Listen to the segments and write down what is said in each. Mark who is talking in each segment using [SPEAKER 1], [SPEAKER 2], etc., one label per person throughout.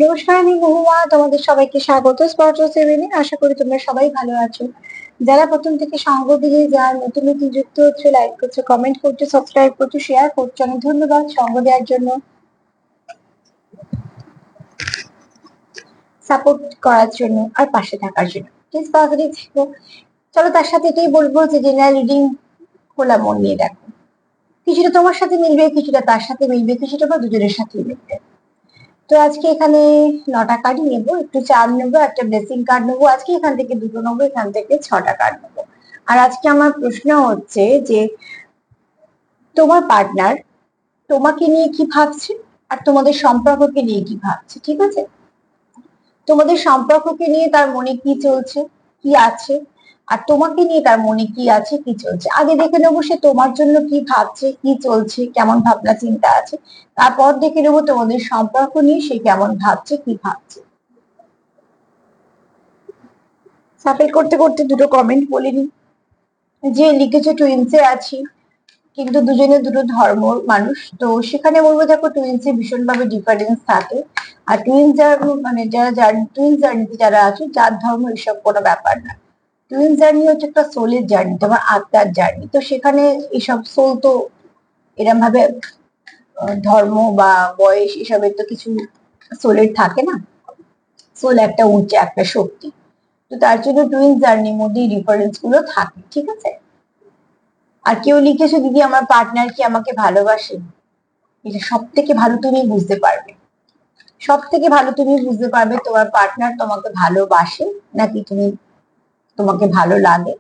[SPEAKER 1] নমস্কার, আমি মহুয়া। তোমাদের সবাইকে স্বাগত স্পট সেভেনে। আশা করি তোমরা সবাই ভালো আছো। যারা প্রথম থেকে সঙ্গ দিয়ে, যারা নতুন নতুন যুক্ত হচ্ছে, লাইক করছো, কমেন্ট করছো, সাবস্ক্রাইব করছো, শেয়ার করছো, অনেক ধন্যবাদ সঙ্গ দেওয়ার জন্য, সাপোর্ট করার জন্য আর পাশে থাকার জন্য। প্লিজ পজিটিভ থেকো। চলো, তার সাথে এটাই বলবো যে জেনারেল রিডিং খোলা মন নিয়ে দেখো। কিছুটা তোমার সাথে মিলবে, কিছুটা তার সাথে মিলবে, কিছুটা বা দুজনের সাথে মিলবে। তো আজকে এখানে 9টা কার্ড নেবো, একটু চার নেবো, একটা ব্লেসিং কার্ড নেবো। আজকে এখান থেকে দুটো নেবো, এখান থেকে 6টা কার্ড নেবো। আর আজকে আমার প্রশ্ন হচ্ছে যে তোমার পার্টনার তোমাকে নিয়ে কি ভাবছে আর তোমাদের সম্পর্ককে নিয়ে কি ভাবছে। ঠিক আছে, তোমাদের সম্পর্ককে নিয়ে তার মনে কি চলছে, কি আছে, আর তোমাকে নিয়ে তার মনে কি আছে, কি চলছে। আগে দেখে নেবো সে তোমার জন্য কি ভাবছে, কি চলছে, কেমন ভাবনা চিন্তা আছে। তারপর দেখে নেবো তোমাদের সম্পর্ক নিয়ে সে কেমন ভাবছে, কি ভাবছে। সাফেল করতে করতে দুটো কমেন্ট বলিনি। যে লিখেছে টুইন্সে আছি, কিন্তু দুজনে দুটো ধর্ম মানুষ, তো সেখানে বলবো দেখো টুইন্সে ভীষণ ভাবে ডিফারেন্স থাকে। আর টুইন্স যারা মানে যারা টুইন্স জার্নিতে যারা আছে, যার ধর্ম এসব কোনো ব্যাপার না। টুইন্স জার্নি হচ্ছে একটা সোলের জার্নি, তোমার আত্মার জার্নি। তো সেখানে এসব সোল তো এরম ভাবে ধর্ম বা বয়স এসবের তো কিছু সোলের থাকে না। সোল একটা উঁচা একটা শক্তি। তো তার জন্য টুইন্স জার্নির মধ্যে ডিফারেন্স গুলো থাকে। ঠিক আছে। আর কেউ লিখেছে দিদি আমার পার্টনার কি আমাকে ভালোবাসে। এটা সব থেকে ভালো তুমি বুঝতে পারবে। সব থেকে ভালো তুমি বুঝতে পারবে তোমার পার্টনার তোমাকে ভালোবাসে নাকি তোমাকে ভালো লাগে,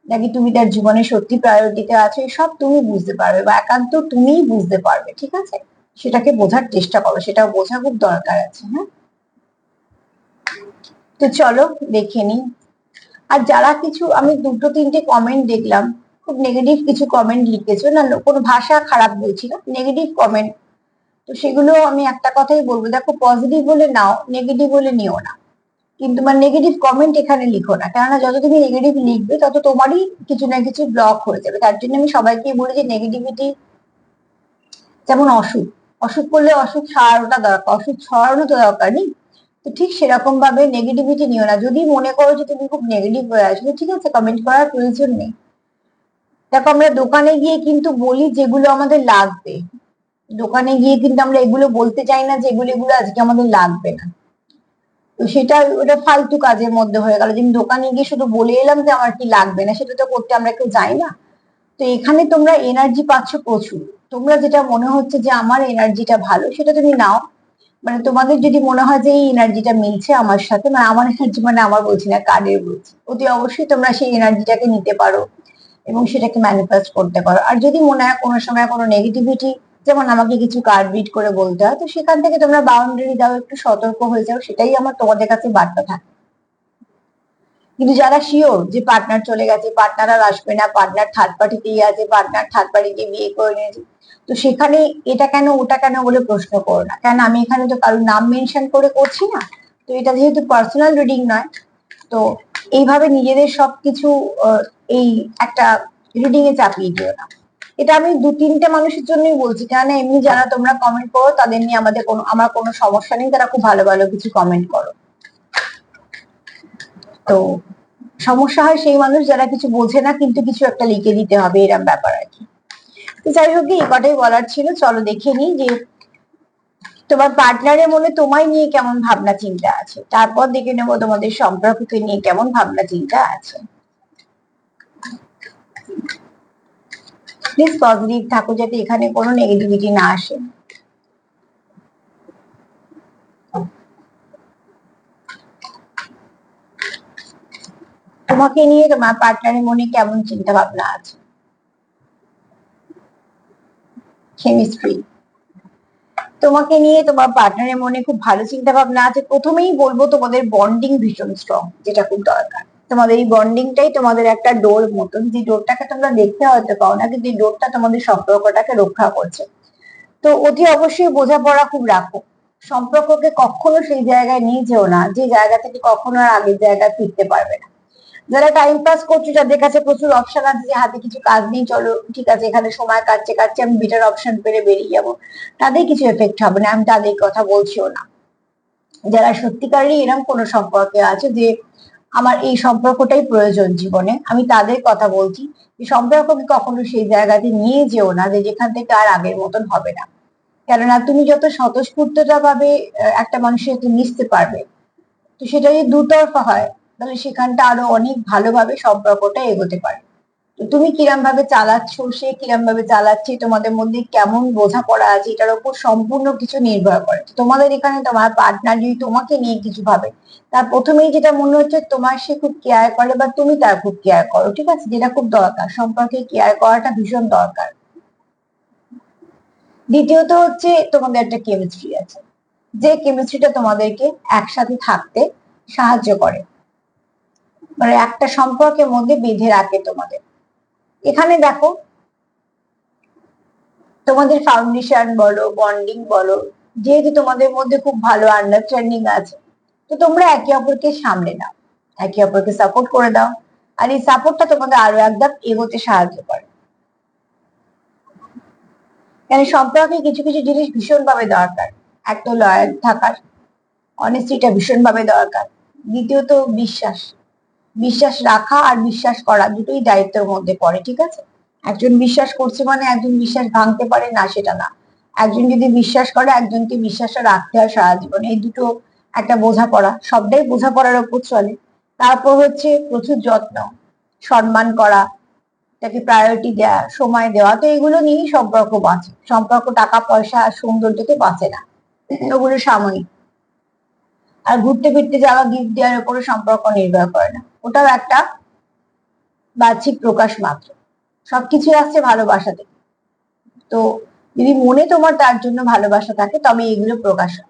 [SPEAKER 1] নাকি তুমি তার জীবনে সত্যি প্রায়োরিটিতে আছো। সব তুমি বুঝতে পারবে বা একান্ত তুমিই বুঝতে পারবে। ঠিক আছে, সেটাকে বোঝার চেষ্টা করো, সেটা বোঝা খুব দরকার আছে। হ্যাঁ, তো চলো দেখে নিই। আর যারা কিছু, আমি দুটো তিনটে কমেন্ট দেখলাম, খুব নেগেটিভ কিছু কমেন্ট লিখেছো, না কোনো ভাষা খারাপ বলছি না, নেগেটিভ কমেন্ট। তো সেগুলো আমি একটা কথাই বলবো, দেখো পজিটিভ বলে নাও, নেগেটিভ বলে নিও না। কিন্তু মানে নেগেটিভ কমেন্ট এখানে লিখো না, কেননা যত তুমি নেগেটিভ লিখবে তত তোমারই কিছু না কিছু ব্লক হয়ে যাবে। তার জন্য আমি সবাইকে বলি যে নেগেটিভিটি যেমন অসুখ, অসুখ করলে অসুখ সারানোটা দরকার, অসুখ ছড়ানো তো দরকার নেই। তো ঠিক সেরকম ভাবে নেগেটিভিটি নিও না। যদি মনে করো যে তুমি খুব নেগেটিভ হয়ে আসবে, ঠিক আছে, কমেন্ট করার প্রয়োজন নেই। দেখো আমরা দোকানে গিয়ে কিন্তু বলি যেগুলো আমাদের লাগবে, দোকানে গিয়ে কিন্তু আমরা এগুলো বলতে চাই না যে এগুলো এগুলো আজকে আমাদের লাগবে না। তো সেটা ওটা ফালতু কাজের মধ্যে হয়ে গেল যে আমি দোকানে গিয়ে শুধু বলে এলাম যে আমার কি লাগবে না, সেটা তো করতে আমরা কেউ যাই না। তো এখানে তোমরা এনার্জি পাচ্ছ প্রচুর। তোমরা যেটা মনে হচ্ছে যে আমার এনার্জিটা ভালো, সেটা তুমি নাও। মানে তোমাদের যদি মনে হয় যে এই এনার্জিটা মিলছে আমার সাথে, মানে আমার এনার্জি মানে আমার বলছি না, কার্ডের বলছি, অতি অবশ্যই তোমরা সেই এনার্জিটাকে নিতে পারো এবং সেটাকে ম্যানিফেস্ট করতে পারো। আর যদি মনে হয় কোনো সময় কোনো নেগেটিভিটি, যেমন আমাকে কিছু কার্ড রিড করে বলতে হয়, তো সেখান থেকে তোমরা বাউন্ডারি দাও, একটু সতর্ক হয়ে যাও, সেটাই আমার তোমাদের কাছে বার্তা থাকে। কিন্তু যারা শিওর যে পার্টনার চলে গেছে, পার্টনার আর আসবে না, পার্টনার থার্ড পার্টিতেই আছে, পার্টনার থার্ড পার্টিকে বিয়ে করে নিয়েছে, তো সেখানে এটা কেন ওটা কেন বলে প্রশ্ন করো না। কারণ আমি এখানে তো কারোর নাম মেনশন করে করছি না। তো এটা যেহেতু পার্সোনাল রিডিং নয়, তো এইভাবে নিজেদের সবকিছু এই একটা রিডিং এ চাপিয়ে দিও না। এটা আমি দু তিনটে মানুষের জন্যই বলছি, কেন এমনি যারা তোমরা কমেন্ট করো তাদের নিয়ে আমার কোনো সমস্যা নেই, তারা খুব ভালো ভালো কিছু কমেন্ট করো। তো সমস্যা হয় সেই মানুষ যারা কিছু বোঝে না কিন্তু কিছু একটা লিখে দিতে হবে, এরকম ব্যাপার আর কি। তো যাই হোক, এই কটাই বলার ছিল। চলো দেখে নিই যে তোমার পার্টনারের মনে তোমায় নিয়ে কেমন ভাবনা চিন্তা আছে, তারপর দেখে নেবো তোমাদের সম্পর্ককে নিয়ে কেমন ভাবনা চিন্তা আছে। প্লিজ পজিটিভ থাকো, যাতে এখানে কোনো নেগেটিভিটি না আসে। তোমাকে নিয়ে তোমার পার্টনারের মনে কেমন চিন্তা ভাবনা আছে। কেমিস্ট্রি, তোমাকে নিয়ে তোমার পার্টনারের মনে খুব ভালো চিন্তা ভাবনা আছে। প্রথমেই বলবো তোমাদের বন্ডিং ভীষণ স্ট্রং, যেটা খুব দরকার। তোমাদের এই বন্ডিংটাই তোমাদের একটা ডোর মতন, যে ডোরটাকে তোমরা দেখতে হয়তো পাও না, কিন্তু এই ডোরটা তোমাদের সম্পর্কটাকে রক্ষা করছে। তো অতি অবশ্যই বোঝাপড়া খুব রাখো। সম্পর্ককে কখনো সেই জায়গায় নিয়ে যেও না যে জায়গা থেকে কখনো আর আগের জায়গায় ফিরতে পারবে না। যারা টাইম পাস করছো, যাদের কাছে প্রচুর অপশন আছে, যে হাতে কিছু কাজ নেই, চলো ঠিক আছে এখানে সময় কাটছে কাটছে আমি বেটার অপশন পেলে বেরিয়ে যাবো, তাদের কিছু এফেক্ট হবে না, আমি তাদের কথা বলছিও না। যারা সত্যিকারেরই এরকম কোনো সম্পর্কে আছে যে আমার এই সম্পর্কটাই প্রয়োজন জীবনে, আমি তাদের কথা বলছি। যে সম্পর্ককে কখনো সেই জায়গাতে নিয়ে যেও না যে যেখান থেকে আর আগের মতন হবে না। কেননা তুমি যত স্বতঃস্ফূর্ততা ভাবে একটা মানুষের সাথে মিশতে পারবে, তো সেটা যদি দুতরফা হয় তাহলে সেখানটা আরো অনেক ভালোভাবে সম্পর্কটা এগোতে পারে। তো তুমি কিরম ভাবে চালাচ্ছ, সে কিরম ভাবে চালাচ্ছে, তোমাদের মধ্যে কেমন বোঝাপড়া আছে, এটার উপর সম্পূর্ণ কিছু নির্ভর করে। তো তোমাদের এখানে তোমার পার্টনার যদি তোমাকে নিয়ে কিছু ভাবে, তার প্রথমেই যেটা মনে হচ্ছে তোমার সে খুব কেয়ার করে বা তুমি তার খুব কেয়ার করো, ঠিক আছে, যেটা খুব দরকার, সম্পর্কে কেয়ার করাটা ভীষণ দরকার। দ্বিতীয়ত হচ্ছে তোমাদের একটা কেমিস্ট্রি আছে, যে কেমিস্ট্রিটা তোমাদেরকে একসাথে থাকতে সাহায্য করে, মানে একটা সম্পর্কের মধ্যে বেঁধে রাখে তোমাদের। এখানে দেখো তোমাদের ফাউন্ডেশন বলো, বন্ডিং বলো, যেহেতু তোমাদের মধ্যে খুব ভালো আন্ডারস্ট্যান্ডিং আছে, তো তোমরা একে অপরকে সামলে নাও, একে অপরকে সাপোর্ট করে দাও। আর এই সাপোর্টটা তোমাদের আরো একদম এগোতে সাহায্য করে। কারণ সম্পর্কে কিছু কিছু জিনিস ভীষণ ভাবে দরকার। এক তো লয়াল থাকার, অনেস্টিটা ভীষণ ভাবে দরকার। দ্বিতীয়ত বিশ্বাস, বিশ্বাস রাখা আর বিশ্বাস করা দুটোই দায়িত্বের মধ্যে পড়ে, ঠিক আছে। একজন বিশ্বাস করছে মানে একজন বিশ্বাস ভাঙতে পারে না সেটা না। একজন যদি বিশ্বাস করে, একজনকে বিশ্বাসটা রাখতে হয় সারা জীবন, এই দুটো একটা বোঝাপড়া, সবটাই বোঝাপড়ার উপর চলে। তারপর হচ্ছে প্রচুর যত্ন, সম্মান করা, তাকে প্রায়োরিটি দেওয়া, সময় দেওয়া, তো এগুলো নিয়েই সম্পর্ক বাঁচে। সম্পর্ক টাকা পয়সা আর সৌন্দর্যতে বাঁচে না, ওগুলো সাময়িক। আর ঘুরতে ফিরতে যাওয়া, গিফট দেওয়ার উপরে সম্পর্ক নির্ভর করে না, ওটাও একটা বাহ্যিক প্রকাশ মাত্র। সবকিছু আসছে ভালোবাসা থেকে। তো যদি মনে তোমার তার জন্য ভালোবাসা থাকে তবে এগুলো প্রকাশ হয়।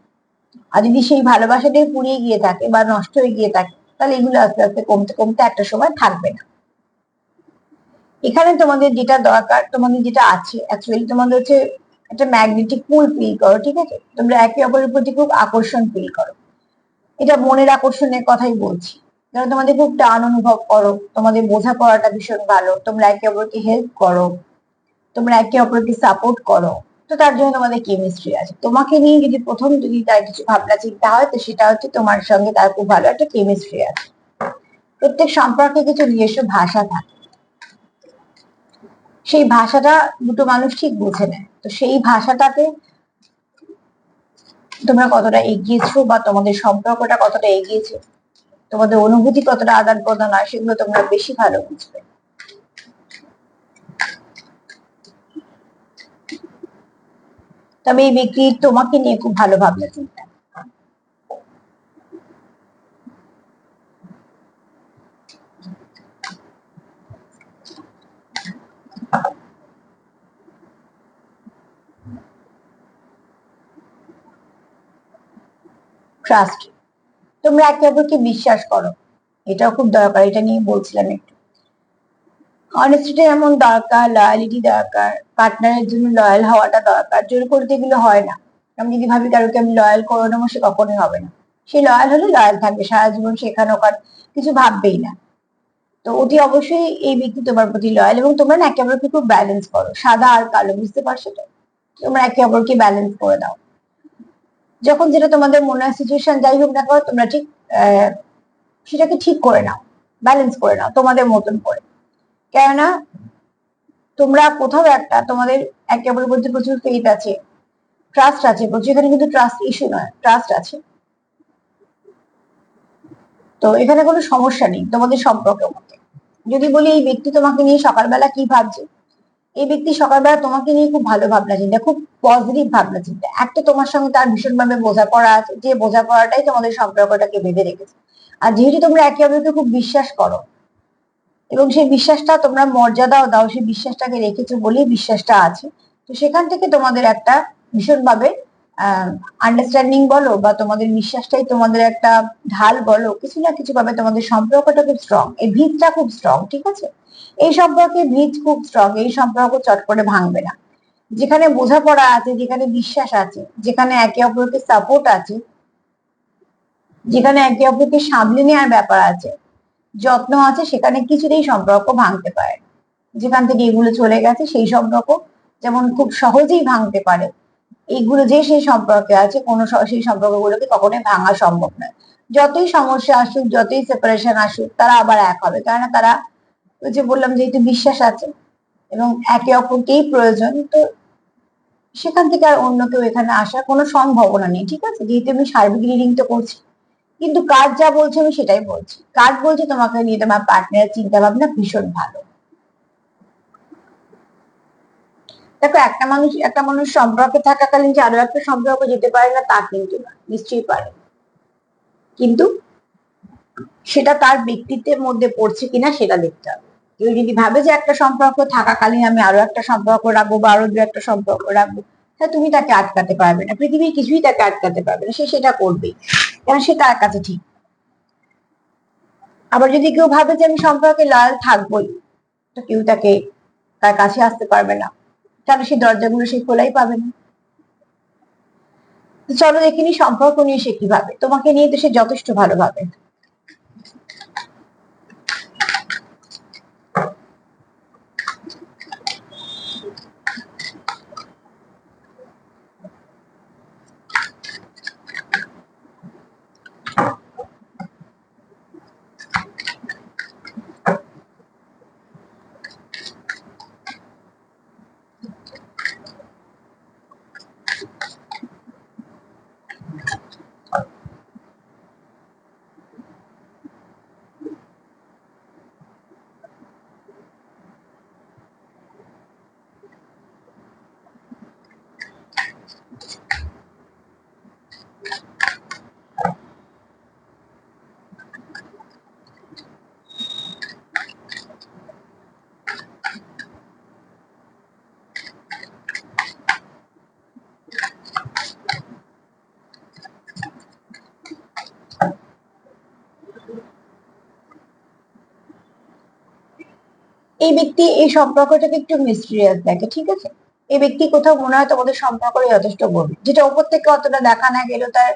[SPEAKER 1] আর যদি সেই ভালোবাসাটাই পুড়িয়ে গিয়ে থাকে বা নষ্ট হয়ে গিয়ে থাকে, তাহলে এগুলো আস্তে আস্তে কমতে কমতে একটা সময় থাকবে না। এখানে তোমাদের যেটা দরকার, তোমাদের যেটা আছে অ্যাকচুয়ালি, তোমাদের হচ্ছে একটা ম্যাগনেটিক পুল ফিল করো, ঠিক আছে। তোমরা একে অপরের প্রতি খুব আকর্ষণ ফিল করো, এটা মনের আকর্ষণের কথাই বলছি। যারা তোমাদের খুব টান অনুভব করো, তোমাদের বোঝাপড়াটা ভীষণ ভালো, তোমরা একে অপরকে হেল্প করো, তোমরা একে অপরকে সাপোর্ট করো, তো তার জন্য তোমাদের কেমিস্ট্রি আছে। তোমাকে নিয়ে যদি প্রথম যদি তার কিছু ভাবনা চিন্তা হয়, তো সেটা হচ্ছে তোমার সঙ্গে তার খুব ভালো একটা কেমিস্ট্রি আছে। প্রত্যেক সম্পর্কে কিছু নিজস্ব ভাষা থাকে, সেই ভাষাটা দুটো মানুষ ঠিক বুঝে নেয়। তো সেই ভাষাটাকে তোমরা কতটা এগিয়েছো বা তোমাদের সম্পর্কটা কতটা এগিয়েছে, তোমাদের অনুভূতি কতটা আদান প্রদান হয়, সেগুলো তোমরা বেশি ভালো বুঝবে। তবে এই ব্যক্তি তোমাকে নিয়ে খুব ভালো ভাবনা চিন্তা। ট্রাস্ট, তোমরা একে অপরকে বিশ্বাস করো, এটাও খুব দরকার, এটা নিয়ে বলছিলাম একটু। অনেস্টিটা এমন দরকার, লয়ালিটি দরকার, পার্টনারের জন্য লয়াল হওয়াটা দরকার। জোর করতে এগুলো হয় না। আমি যদি ভাবি কারোকে আমি লয়াল করে নেবো, সে কখনোই হবে না। সে লয়াল হলে লয়াল থাকবে সারা জীবন, সেখানে ওখানে কিছু ভাববেই না। তো অতি অবশ্যই এই ব্যক্তি তোমার প্রতি লয়াল, এবং তোমরা না একে অপরকে খুব ব্যালেন্স করো, সাদা আর কালো, বুঝতে পারছো তো। তোমরা একে অপরকে ব্যালেন্স করে দাও। যখন যেটা তোমাদের মনে হয় সিচুয়েশন যাই হোক না কেন, তোমরা ঠিক সেটাকে ঠিক করে নাও, ব্যালেন্স করে নাও তোমাদের মতন করে। কেননা তোমরা কোথাও একটা তোমাদের একে অপরের মধ্যে প্রচুর ফেইথ আছে, ট্রাস্ট আছে প্রচুর, এখানে কিন্তু ট্রাস্ট ইস্যু নয়, ট্রাস্ট আছে। তো এখানে কোনো সমস্যা নেই তোমাদের সম্পর্কের মধ্যে। যদি বলি এই ব্যক্তি তোমাকে নিয়ে সকালবেলা কি ভাবছে, এই ব্যক্তি সকালবেলা তোমাকে নিয়ে খুব ভালো ভাবনা চিন্তা, খুব পজিটিভ ভাবনা চিন্তা। একটা তোমার সঙ্গে তার ভীষণভাবে বোঝাপড়া আছে, যে বোঝাপড়াটাই তোমাদের সম্পর্কটাকে বেঁধে রেখেছে। আর যেহেতু তোমরা একে অপরকে খুব বিশ্বাস করো, এবং সেই বিশ্বাসটা তোমরা মর্যাদাও দাও, সেই বিশ্বাসটাকে রেখেছো বলেই বিশ্বাসটা আছে। তো সেখান থেকে তোমাদের একটা ভীষণভাবে আন্ডারস্ট্যান্ডিং বলো বা তোমাদের বিশ্বাসটাই তোমাদের একটা ঢাল বলো, কিছু না কিছু ভাবে তোমাদের সম্পর্কটা খুব স্ট্রং, এই ভিতটা খুব স্ট্রং, ঠিক আছে। এই সম্পর্কে ভিত খুব স্ট্রং, এই সম্পর্ক চট করে ভাঙবে না। যেখানে বোঝাপড়া আছে, যেখানে বিশ্বাস আছে, যেখানে একে অপরকে সাপোর্ট আছে, যেখানে একে অপরকে সামলে নেওয়ার ব্যাপার আছে, যত্ন আছে, সেখানে কিছুতেই সম্পর্ক ভাঙতে পারে। যেখান থেকে এগুলো চলে গেছে সেই সম্পর্ক যেমন খুব সহজেই ভাঙতে পারে, এইগুলো যে সেই সম্পর্কে আছে, কোনো সেই সম্পর্কগুলোকে কখনোই ভাঙা সম্ভব নয়। যতই সমস্যা আসুক, যতই সেপারেশন আসুক, তারা আবার এক হবে, কেননা তারা ওই যে বললাম যেহেতু বিশ্বাস আছে এবং একে অপরকেই প্রয়োজন, তো সেখান থেকে আর অন্য কেউ এখানে আসার কোনো সম্ভাবনা নেই। ঠিক আছে, যেহেতু আমি সার্বিক রিডিং তো করছি, কিন্তু কার্ড যা বলছে আমি সেটাই বলছি। কার্ড বলছে তোমাকে নিয়ে তোমার পার্টনারের চিন্তা ভাবনা ভীষণ ভালো। দেখো, একটা মানুষ সম্পর্কে থাকাকালীন যে আরো একটা সম্পর্ক যেতে পারে না তা কিন্তু না, নিশ্চয়ই পারে, কিন্তু সেটা তার ব্যক্তিত্বের মধ্যে পড়ছে কিনা সেটা দেখতে হবে। কেউ যদি ভাবে যে একটা সম্পর্ক থাকাকালীন আমি আরো একটা সম্পর্ক রাখবো বা আরো দু একটা সম্পর্ক রাখবো, তাহলে তুমি তাকে আটকাতে পারবে না, পৃথিবীর কিছুই তাকে আটকাতে পারবে না, সে সেটা করবেই, কারণ সে তার কাছে ঠিক। আবার যদি কেউ ভাবে যে আমি সম্পর্কে লয়াল থাকবোই, তো কেউ তাকে তার কাছে আসতে পারবে না, কারণ সেই দরজাগুলো সে খোলাই পাবে না। চলো দেখিনি সম্পর্ক নিয়ে সে কি ভাবে, তোমাকে নিয়ে তো সে যথেষ্ট ভালো ভাবে। এই ব্যক্তি এই সম্পর্কটাকে একটু মিস্টিরিয়াস দেখে। ঠিক আছে, এই ব্যক্তি কোথাও মনে হয় তোমাদের সম্পর্কটা যথেষ্ট গভীর, যেটা উপর থেকে অতটা দেখা না গেলেও তার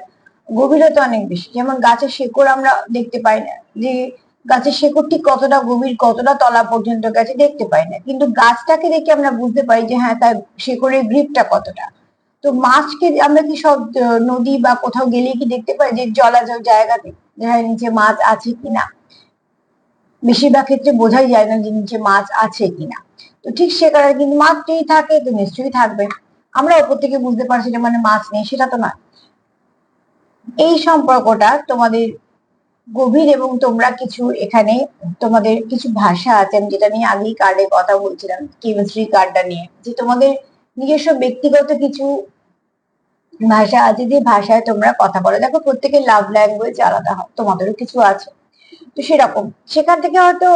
[SPEAKER 1] গভীরতা অনেক বেশি। যেমন গাছের শিকড় আমরা দেখতে পাই না, যে গাছের শিকড় ঠিক কতটা গভীর, কতটা তলা পর্যন্ত গেছে দেখতে পাই না, কিন্তু গাছটাকে দেখে আমরা বুঝতে পারি যে হ্যাঁ তার শিকড়ের গ্রিপটা কতটা। তো মাছকে আমরা কি সব নদী বা কোথাও গেলে কি দেখতে পাই যে জলাজল জায়গাতে যেখানে নিচে মাছ আছে কিনা? বেশিরভাগ ক্ষেত্রে বোঝাই যায় না যে নিচে মাছ আছে কিনা। তো ঠিক সে কারণে কিন্তু মাছ যদি থাকে তো নিশ্চয়ই থাকবে, আমরা ওপর থেকে বুঝতে পারছি যে মানে মাছ নেই সেটা তো নয়। এই সম্পর্কটা তোমাদের গভীর, এবং তোমরা কিছু এখানে তোমাদের কিছু ভাষা আছে, আমি যেটা নিয়ে আগেই কার্ডে কথা বলছিলাম, কেমিস্ট্রি কার্ডটা নিয়ে, যে তোমাদের নিজস্ব ব্যক্তিগত কিছু ভাষা আছে, যে ভাষায় তোমরা কথা বলো। দেখো, প্রত্যেকের লাভ ল্যাঙ্গুয়েজ আলাদা হয়, তোমাদেরও কিছু আছে, তো সেরকম সেখান থেকে হয়তো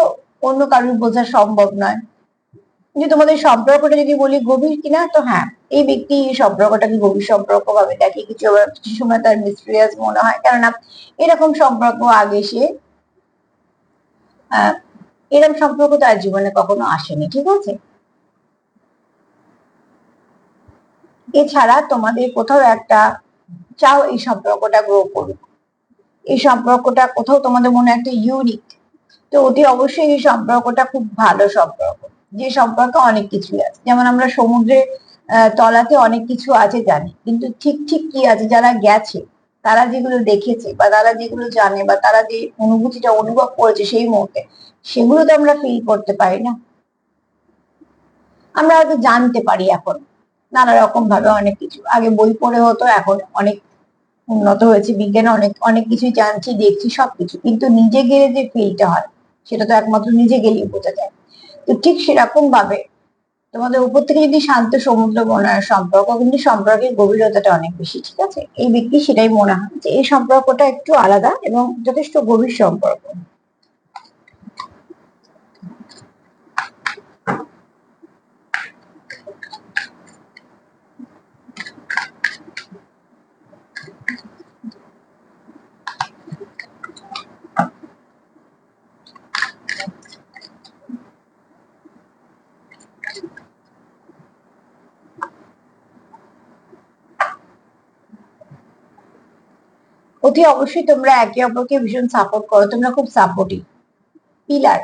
[SPEAKER 1] অন্য কারোর বোঝা সম্ভব নয়। যে তোমাদের সম্পর্কটা যদি বলি গভীর কিনা, তো হ্যাঁ, এই ব্যক্তি এই সম্পর্কটাকে গভীর সম্পর্ক ভাবে দেখে, কিছু আবার কিছু সময় তার মিস্টেরিয়াস মনে হয়, কেননা এরকম সম্পর্ক আগে সে আহ এরকম সম্পর্ক তার জীবনে কখনো আসেনি। ঠিক আছে, এছাড়া তোমাদের কোথাও একটা চাও এই সম্পর্কটা গ্রো করুক, এই সম্পর্কটা কোথাও তোমাদের মনে একটা ইউনিক, তো অতি অবশ্যই এই সম্পর্কটা খুব ভালো সম্পর্ক। যে সম্পর্কে অনেক কিছুই আছে, যেমন আমরা সমুদ্রের তলাতে অনেক কিছু আছে জানি, কিন্তু ঠিক ঠিক কি আছে যারা গেছে, তারা যেগুলো দেখেছে বা তারা যেগুলো জানে বা তারা যে অনুভূতিটা অনুভব করেছে সেই মুহূর্তে, সেগুলো তো আমরা ফিল করতে পারি না। আমরা হয়তো জানতে পারি এখন নানা রকম ভাবে অনেক কিছু, আগে বই পড়ে হতো, এখন অনেক উন্নত হয়েছে বিজ্ঞান, অনেক অনেক কিছুই জানছি দেখছি সবকিছু, কিন্তু নিজে গেলে যে ফিলটা হয় সেটা তো একমাত্র নিজে গেলেই বোঝা যায়। তো ঠিক সেরকম ভাবে তোমাদের উপর থেকে যদি শান্ত সমুদ্র মনে হয় সম্পর্ক, কিন্তু সম্পর্কের গভীরতাটা অনেক বেশি। ঠিক আছে, এই ব্যক্তি সেটাই মনে হয় যে এই সম্পর্কটা একটু আলাদা এবং যথেষ্ট গভীর সম্পর্ক। অতি অবশ্যই তোমরা একে অপরকে ভীষণ সাপোর্ট করো, তোমরা খুব সাপোর্টিভ। পিলার,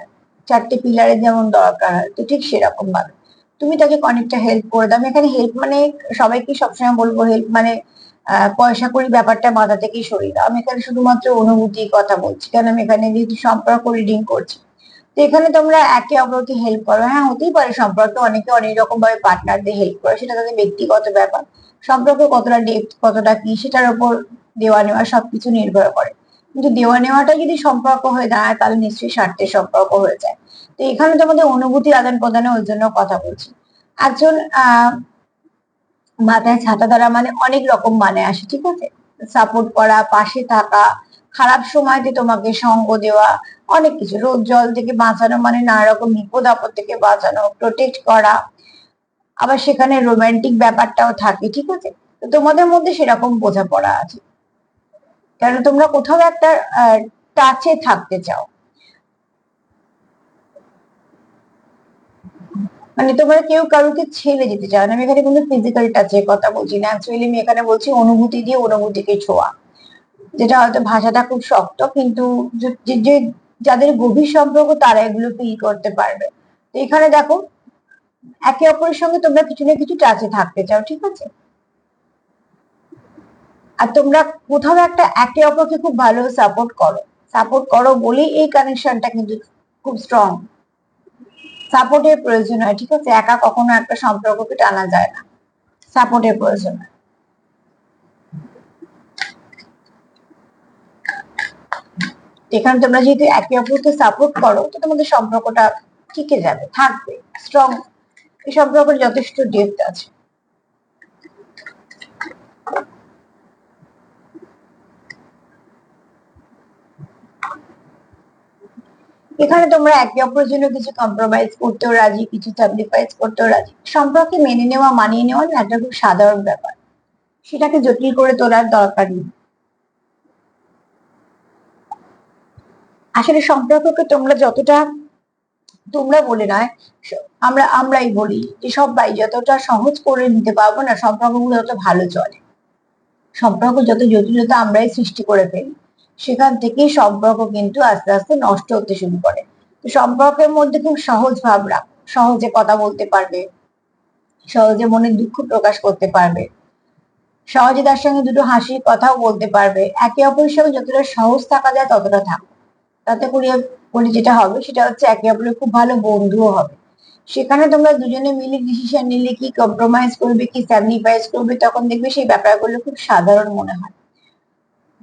[SPEAKER 1] চারটে পিলারের যেমন দরকার হয়, তো ঠিক সেরকম ভাবে তুমি তাকে অনেকটা হেল্প করে দাও। আমি এখানে হেল্প মানে সবাইকে সবসময় বলবো হেল্প মানে পয়সা কড়ি ব্যাপারটা মাথা থেকেই সরিয়ে দাও। আমি এখানে শুধুমাত্র অনুভূতির কথা বলছি, কারণ আমি এখানে যেহেতু সম্পর্ক রিডিং করছি। তো এখানে তোমরা একে অপরকে হেল্প করো। হ্যাঁ, হতেই পারে সম্পর্কে অনেকে অনেক রকম ভাবে পার্টনারদের হেল্প করে, সেটা তাদের ব্যক্তিগত ব্যাপার। সম্পর্ক কতটা ডেপথ, কতটা কি, সেটার উপর দেওয়া নেওয়া সবকিছু নির্ভর করে। কিন্তু দেওয়া নেওয়াটা যদি সম্পর্ক হয়ে দাঁড়ায়, তাহলে নিশ্চয়ই স্বার্থের সম্পর্ক হয়ে যায়। তো এখানে তোমাদের অনুভূতি আদান প্রদানে ওই জন্য কথা বলছি। একজন মাথায় ছাতা ধরা মানে অনেক রকম মানে আসে, ঠিক আছে? সাপোর্ট করা, পাশে থাকা, খারাপ সময়তে তোমাকে সঙ্গ দেওয়া, অনেক কিছু। রোদ জল থেকে বাঁচানো মানে নানা রকম বিপদ আপদ থেকে বাঁচানো, প্রোটেক্ট করা। আবার সেখানে রোমান্টিক ব্যাপারটাও থাকে, ঠিক আছে? তো তোমাদের মধ্যে সেরকম বোঝাপড়া আছে, কারণ তোমরা কোথাও একটা টাচে থাকতে চাও। মানে তোমরা কেউ কারোকে ছেড়ে যেতে চাও না। আমি এখানে কোনো ফিজিক্যাল টাচের কথা বলছি না, অ্যাকচুয়ালি আমি এখানে বলছি অনুভূতি দিয়ে অনুভূতিকে ছোঁয়া, যেটা হয়তো ভাষাটা খুব শক্ত, কিন্তু যাদের গভীর সম্পর্ক তারা এগুলো ফিল করতে পারবে। তো এখানে দেখো, একে অপরের সঙ্গে তোমরা কিছু না কিছু টাচে থাকতে চাও, ঠিক আছে? আর তোমরা কোথাও একটা একে অপরকে খুব ভালো সাপোর্ট করো বলেই এই কানেকশনটা কিন্তু খুব স্ট্রং। সাপোর্টের প্রয়োজন হয়, ঠিক আছে? একা কখনো একটা সম্পর্ককে টানা যায় না, সাপোর্টের প্রয়োজন হয়। এখানে তোমরা যেহেতু একে অপরকে সাপোর্ট করো, তো তোমাদের সম্পর্কটা টিকে যাবে, থাকবে স্ট্রং। এই সম্পর্কের যথেষ্ট ডেপথ আছে। এখানে তোমরা একে অপরের জন্য কিছু কম্প্রোমাইজ করতেও রাজি, কিছু স্যাক্রিফাইস করতেও রাজি। সম্পর্কে মেনে নেওয়া, মানিয়ে নেওয়া না একটা খুব সাধারণ ব্যাপার, সেটাকে জটিল করে তোলার দরকার নেই। আসলে সম্পর্ককে তোমরা যতটা, তোমরা বলে নয়, আমরাই বলি যে সবাই যতটা সহজ করে নিতে পারবো না, সম্পর্কগুলো তত ভালো চলে। সম্পর্ক যত জটিলতা আমরাই সৃষ্টি করে ফেলি, সেখান থেকেই সম্পর্ক কিন্তু আস্তে আস্তে নষ্ট হতে শুরু করে। তো সম্পর্কের মধ্যে খুব সহজ ভাব রাখো, সহজে কথা বলতে পারবে, সহজে মনের দুঃখ প্রকাশ করতে পারবে, সহজে তার সঙ্গে দুটো হাসির কথাও বলতে পারবে। একে অপরের সঙ্গে যতটা সহজ থাকা যায় ততটা থাকো। তাতে করে করে যেটা হবে সেটা হচ্ছে একে অপরের খুব ভালো বন্ধুও হবে। সেখানে তোমরা দুজনে মিলে ডিসিশন নিলে, কি কম্প্রোমাইজ করবে, কি স্যাক্রিফাইস করবে, তখন দেখবে সেই ব্যাপারগুলো খুব সাধারণ মনে হয়।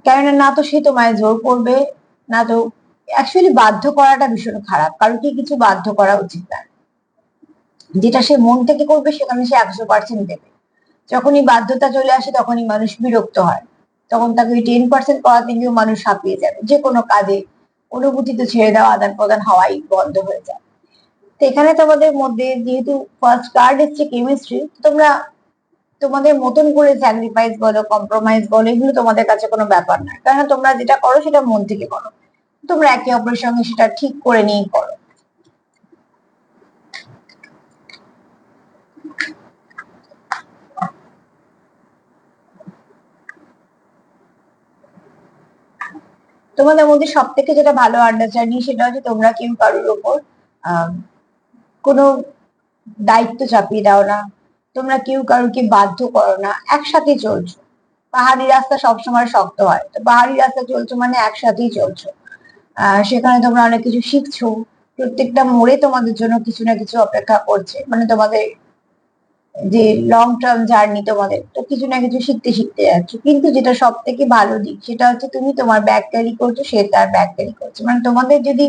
[SPEAKER 1] কেননা না তো সে তোমায় জোর করবে, না তো, অ্যাকচুয়ালি বাধ্য করাটা ভীষণ খারাপ, কারোকে কিছু বাধ্য করা উচিত না। যেটা সে মন থেকে করবে সেখানে সে 100% দেবে। যখনই বাধ্যতা চলে আসে তখনই মানুষ বিরক্ত হয়, তখন তাকে 10% করাতে গিয়েও মানুষ হাঁপিয়ে যাবে। যে কোনো কাজে অনুভূতি তো ছেড়ে দেওয়া, আদান প্রদান হওয়াই বন্ধ হয়ে যায়। তো এখানে তোমাদের মধ্যে যেহেতু ফার্স্ট কার্ড হচ্ছে কেমিস্ট্রি, তোমরা তোমাদের মতন করে স্যাক্রিফাইস বলো, কম্প্রোমাইজ বলো, এগুলো তোমাদের কাছে কোনো ব্যাপার না, কারণ তোমরা যেটা করো সেটা মন থেকে করো। তোমরা একে অপরের সঙ্গে সেটা ঠিক করে নিয়েই করো। তোমাদের মধ্যে সব থেকে যেটা ভালো আন্ডারস্ট্যান্ডিং সেটা হচ্ছে তোমরা কেউ কারোর উপর আহ কোনো দায়িত্ব চাপিয়ে দাও না, তোমরা কেউ কারোকে বাধ্য করো না, একসাথে চলছো। পাহাড়ি রাস্তা সবসময় শক্ত হয়, তো পাহাড়ি রাস্তা চলছো মানে একসাথেই চলছো। সেখানে তোমরা অনেক কিছু শিখছো, প্রত্যেকটা মোড়ে তোমাদের জন্য কিছু না কিছু অপেক্ষা করছে, মানে তোমাদের যে লং টার্ম জার্নি, তোমাদের তো কিছু না কিছু শিখতে শিখতে যাচ্ছ। কিন্তু যেটা সব থেকে ভালো দিক সেটা হচ্ছে তুমি তোমার ব্যাগ ক্যারি করছো, সে তার ব্যাগ ক্যারি করছে। মানে তোমাদের যদি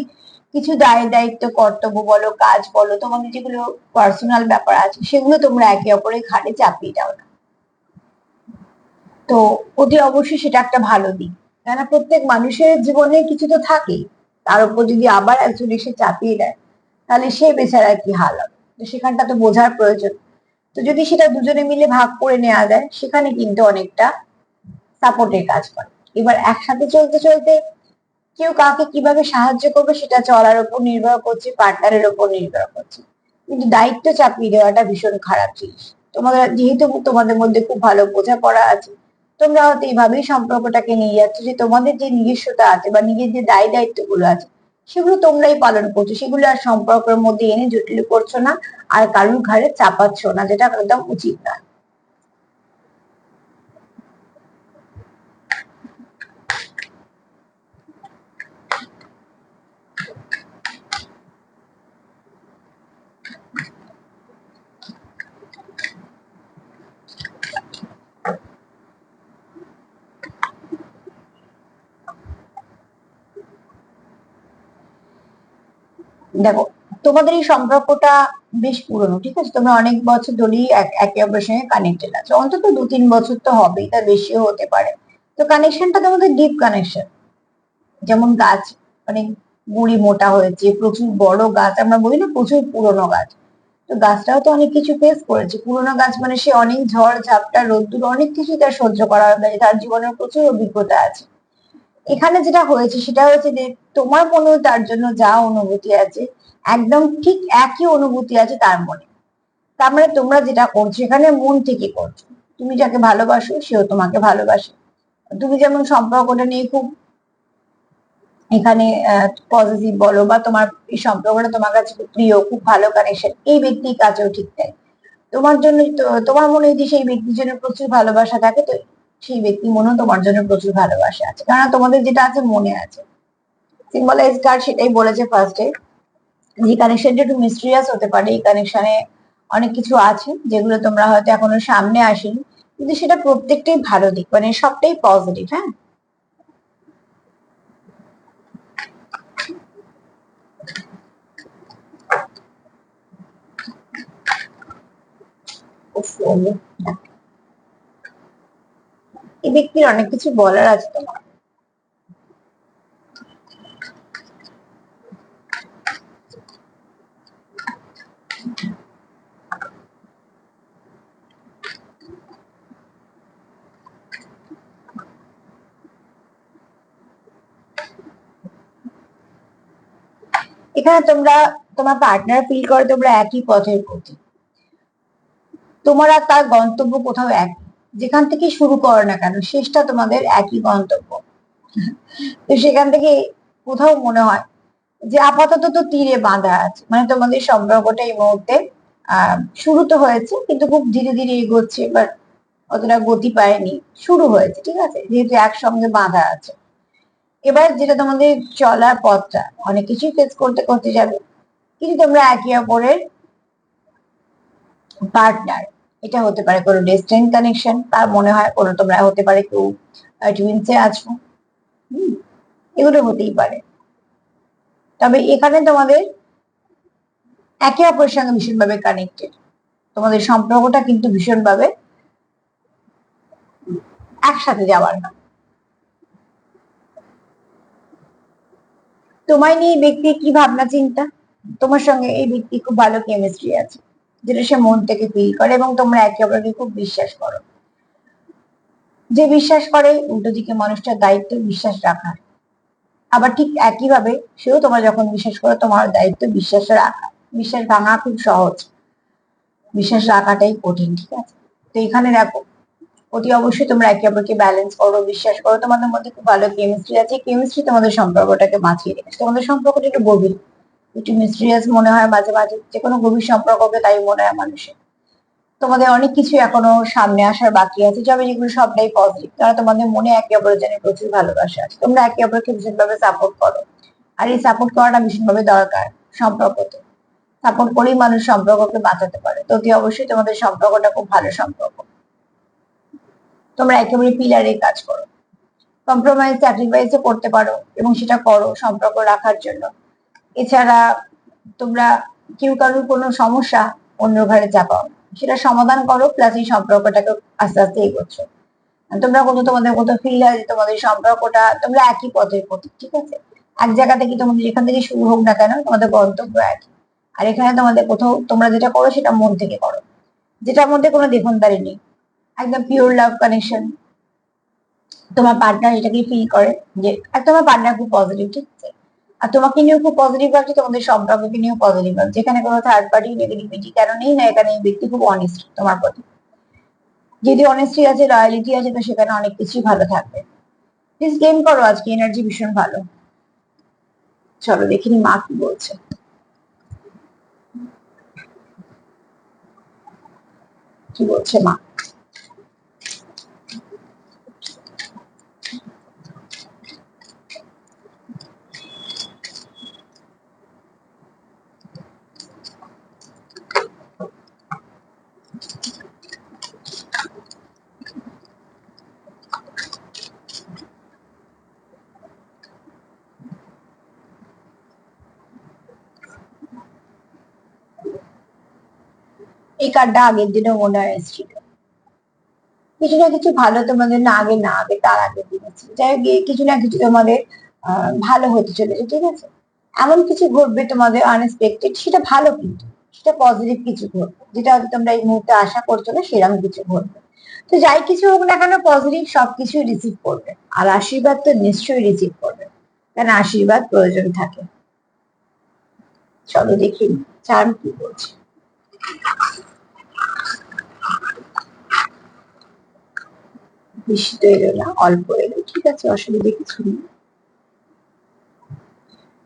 [SPEAKER 1] কিছু দায় দায়িত্ব, কর্তব্য বলো, কাজ বলো, তোমাদের যেগুলো পার্সোনাল ব্যাপার আছে সেগুলো তোমরা একে অপরের ঘাড়ে চাপিয়ে দাও না। তো অতি অবশ্যই সেটা একটা ভালো দিক, কেননা প্রত্যেক মানুষের জীবনে কিছু তো থাকেই, তার উপর যদি আবার একজন এসে চাপিয়ে দেয়, তাহলে সে বেচারার কি হাল হবে। তো সেখানটা তো বোঝার প্রয়োজন। তো যদি সেটা দুজনে মিলে ভাগ করে নেওয়া যায়, সেখানে কিন্তু অনেকটা সাপোর্টের কাজ করে। এবার একসাথে চলতে চলতে কেউ কাউকে কিভাবে সাহায্য করবে সেটা চলার উপর নির্ভর করছে, পার্টনারের উপর নির্ভর করছে। কিন্তু দায়িত্ব চাপিয়ে দেওয়াটা ভীষণ খারাপ জিনিস। তোমাদের যেহেতু তোমাদের মধ্যে খুব ভালো বোঝাপড়া আছে, তোমরা হয়তো এইভাবেই সম্পর্কটাকে নিয়ে যাচ্ছ যে তোমাদের যে নিজস্বতা আছে বা নিজের যে দায় দায়িত্ব গুলো আছে সেগুলো তোমরাই পালন করছো, সেগুলো আর সম্পর্কের মধ্যে এনে জটিল করছো না, আর কারুর ঘাড়ে চাপাচ্ছ না, যেটা একদম উচিত না। দেখো, তোমাদের এই সম্পর্কটা বেশ পুরনো, ঠিক আছে, তোমরা অনেক বছর ধরেই একে অপরের সঙ্গে কানেক্টেড আছো, অন্তত 2-3 বছর তো হবেই, তার বেশিও হতে পারে। তো কানেকশনটা তোমাদের ডিপ কানেকশন। যেমন গাছ অনেক গুড়ি মোটা হয়েছে, প্রচুর বড় গাছ, আমরা বলি না প্রচুর পুরনো গাছ, তো গাছটাও তো অনেক কিছু ফেস করেছে। পুরোনো গাছ মানে সে অনেক ঝড় ঝাপটা রোদ্দুর অনেক কিছু তার সহ্য করা হবে, তার জীবনের প্রচুর অভিজ্ঞতা আছে। এখানে যেটা হয়েছে সেটা হচ্ছে যে তোমার মনেও তার জন্য যা অনুভূতি আছে, একদম ঠিক একই অনুভূতি আছে তার মনে। তার মানে তোমরা যেটা করছো এখানে মন থেকে করছো, তুমি যাকে ভালোবাসো সেও তোমাকে ভালোবাসে। তুমি যেমন সম্পর্কটা নিয়ে খুব এখানে পজিটিভ বলো, বা তোমার এই সম্পর্কটা তোমার কাছে খুব প্রিয়, খুব ভালো কানেকশন, এই ব্যক্তির কাছেও ঠিক তাই। তোমার জন্য তোমার মনে যদি সেই ব্যক্তির জন্য প্রচুর ভালোবাসা থাকে, তো সেই ব্যক্তি মনেও তোমার জন্য প্রচুর ভালোবাসা আছে, কারণ তোমাদের যেটা আছে মনে আছে। সিম্বলাইজ কার্ড সেটাই বলেছে ফার্স্টে, যে কানেকশনটা একটু মিস্ট্রিয়াস হতে পারে, এই কানেকশনে অনেক কিছু আছে যেগুলো তোমরা হয়তো এখনো সামনে আসেনি, কিন্তু সেটা প্রত্যেকটাই ভালো দিক, মানে সবটাই পজিটিভ। হ্যাঁ, এই ব্যক্তির অনেক কিছু বলার আছে তোমার। এখানে তোমরা, তোমার পার্টনার ফিল করে তোমরা একই পথের প্রতি, তোমার আর তার গন্তব্য কোথাও এক, যেখান থেকে শুরু করো না কেন শেষটা তোমাদের একই গন্তব্য। তো সেখান থেকে কোথাও মনে হয় যে আপাতত তো তীরে বাঁধা আছে, মানে তোমাদের সম্পর্কটা এই মুহূর্তে শুরু তো হয়েছে কিন্তু খুব ধীরে ধীরে এগোচ্ছে, বাট অতটা গতি পায়নি, শুরু হয়েছে, ঠিক আছে, যেহেতু একসঙ্গে বাঁধা আছে। এবার যেটা তোমাদের চলার পথটা অনেক কিছুই ফেস করতে করতে যাবে, কিন্তু তোমরা একে অপরের পার্টনার। এটা হতে পারে কোনো ডিস্টেন্ট কানেকশন, তার মনে হয় কোনো, তোমরা হতে পারে কেউ টুইন্সে আছো, হুম, এগুলো হতেই পারে। তবে এখানে তোমাদের একে অপরের সঙ্গে ভীষণভাবে কানেক্টেড, তোমাদের সম্পর্কটা কিন্তু ভীষণভাবে একসাথে যাওয়ার না। তোমায় নিয়ে এই ব্যক্তির কি ভাবনা চিন্তা, তোমার সঙ্গে এই ব্যক্তি খুব ভালো কেমিস্ট্রি আছে, যেটা সে মন থেকে ফিল করে, এবং তোমরা একে অপরকে খুব বিশ্বাস করো। যে বিশ্বাস করে উল্টো দিকে মানুষটার দায়িত্ব বিশ্বাস রাখার, আবার ঠিক একই ভাবে সেও তোমার যখন বিশ্বাস করো তোমার দায়িত্ব বিশ্বাস রাখা। বিশ্বাস ভাঙা খুব সহজ, বিশ্বাস রাখাটাই কঠিন, ঠিক আছে। তো এখানে দেখো, অতি অবশ্যই তোমরা একে অপরকে ব্যালেন্স করো, বিশ্বাস করো, তোমাদের মধ্যে খুব ভালো কেমিস্ট্রি আছে, কেমিস্ট্রি তোমাদের সম্পর্কটাকে বাঁচিয়ে রেখেছে, তোমাদের সম্পর্কটা একটু গভীর, একটু মিস্ট্রিয়াস মনে হয় মাঝে মাঝে, যে কোনো গভীর সম্পর্ককে তাই মনে হয় মানুষের। তোমাদের অনেক কিছু এখনো সামনে আসার বাকি আছে, তবে যেগুলো সবটাই পজিটিভ, কারণ তোমাদের মনে একে অপরের জন্য প্রচুর ভালোবাসা আছে, তোমরা একে অপরকে ভীষণভাবে সাপোর্ট করো। আর এই সাপোর্ট করাটা ভীষণভাবে দরকার সম্পর্কতে, সাপোর্ট করেই মানুষ সম্পর্ককে বাঁচাতে পারে। তো অতি অবশ্যই তোমাদের সম্পর্কটা খুব ভালো সম্পর্ক, তোমরা একেবারে পিলারে কাজ করো, কম্প্রোমাইজ স্যাক্রিফাইসও করতে পারো, এবং সেটা করো সম্পর্ক রাখার জন্য। এছাড়া তোমরা কেউ কারোর কোনো সমস্যা অন্য ঘরে চাপাও না, সেটা সমাধান করো, প্লাস এই সম্পর্কটাকে আস্তে আস্তে এগোচ্ছ। তোমরা কোথাও তোমাদের কোথাও ফিল হয় যে তোমাদের সম্পর্কটা তোমরা একই পথের প্রতি, ঠিক আছে, এক জায়গা থেকে তোমাদের যেখান থেকে শুরু হোক না কেন তোমাদের গন্তব্য একই। আর এখানে তোমাদের কোথাও তোমরা যেটা করো সেটা মন থেকে করো, যেটার মধ্যে কোনো দেখনদারি নেই, একদম পিওর লাভ কানেকশন। তোমার পার্টনার এটাকে ফিল করে যে তোমার পার্টনার খুব পজিটিভ, ঠিক আছে, আর তোমাকে নিয়েও খুব পজিটিভ ভাবছে, তোমাদের সম্পর্ককে নিয়েও পজিটিভ ভাবছে, এখানে কোনো থার্ড পার্টি নেগেটিভিটি কেন নেই না, এখানে এই ব্যক্তি খুব অনেস্ট তোমার প্রতি, যদি অনেস্টি আছে লয়ালিটি আছে, তো সেখানে অনেক কিছুই ভালো থাকবে। প্লিজ গেম করো, আজকে এনার্জি ভীষণ ভালো। চলো দেখিনি মা কি বলছে। কি বলছে মা? এই কার্ডটা আগের দিনও মনে হয় এসেছিল। কিছু না কিছু ভালো তোমাদের, না আগে না আগে তার আগের দিন আছে, যাই হোক কিছু না কিছু তোমাদের ভালো হতে চলেছে, ঠিক আছে? এমন কিছু ঘটবে তোমাদের আনএক্সপেক্টেড, সেটা ভালো, কিন্তু সেটা পজিটিভ কিছু ঘটবে, যেটা হয়তো তোমরা এই মুহূর্তে আশা করছো না সেরকম কিছু ঘটবে। তো যাই কিছু হোক না কেন, পজিটিভ সবকিছু রিসিভ করবে, আর আশীর্বাদ তো নিশ্চয়ই রিসিভ করবে, কারণ আশীর্বাদ প্রয়োজন থাকে। চলো দেখি চার্ম কি বলছে। বেশি তো এলো না, অল্প এলো, ঠিক আছে, অসুবিধা কিছু নেই।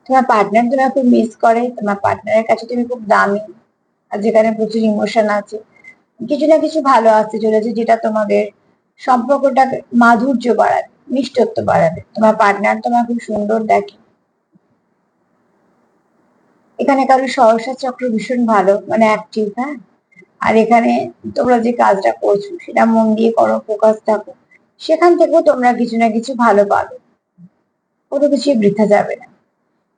[SPEAKER 1] তোমার পার্টনার তোমার খুব মিস করে, তোমার পার্টনারের কাছে তুমি খুব দামি, আর যেখানে প্রচুর ইমোশন আছে, কিছু না কিছু ভালো আসতে চলেছে, যেটা তোমাদের সম্পর্কটাকে মাধুর্য বাড়াবে, মিষ্টত্ব বাড়াবে। তোমার পার্টনার তোমার খুব সুন্দর দেখে। এখানে কারো সহসা চক্র ভীষণ ভালো, মানে অ্যাক্টিভ, হ্যাঁ। আর এখানে তোমরা যে কাজটা করছো সেটা মন দিয়ে করো, ফোকাস থাকো, সেখান থেকেও তোমরা কিছু না কিছু ভালো পাবে, কোনো কিছুই বৃথা যাবে না।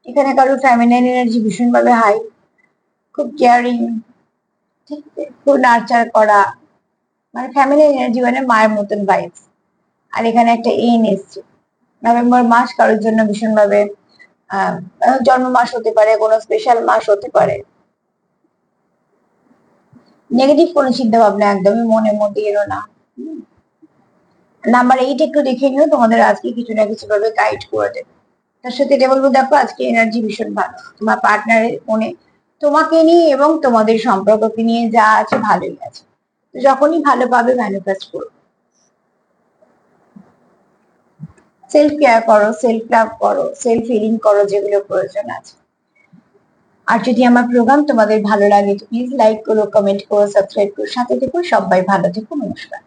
[SPEAKER 1] এখানে কারো ফ্যামিলিয়ান এনার্জি ভীষণ ভাবে হাই, খুব কেয়ারিং, ঠিক আছে, খুব নার্চার করা, মানে ফ্যামিলি এনার্জি, মানে মায়ের মতন ভাইবস। আর এখানে একটা এন এসছে, নভেম্বর মাস কারোর জন্য ভীষণ ভাবে আহ জন্ম মাস হতে পারে, কোনো স্পেশাল মাস হতে পারে। নেগেটিভ কোনো চিন্তা ভাবনা একদমই মনের মধ্যে এলো না। নাম্বার 8 একটু দেখে নিও, তোমাদের আজকে কিছু না কিছু ভাবে গাইড করে দেবে। তার সাথে এটা বলবো, দেখো আজকে এনার্জি ভীষণ ভালো, তোমার পার্টনারের মনে তোমাকে নিয়ে এবং তোমাদের সম্পর্ককে নিয়ে যা আছে ভালোই আছে। তো যখনই ভালো পাবে ম্যানিফেস্ট করো, সেলফ কেয়ার করো, সেলফ লাভ করো, সেলফ হিলিং করো, যেগুলো প্রয়োজন আছে। আর যদি আমার প্রোগ্রাম তোমাদের ভালো লাগে তো প্লিজ লাইক করো, কমেন্ট করো, সাবস্ক্রাইব করো, সাথে থেকো। সবাই ভালো থেকো, নমস্কার।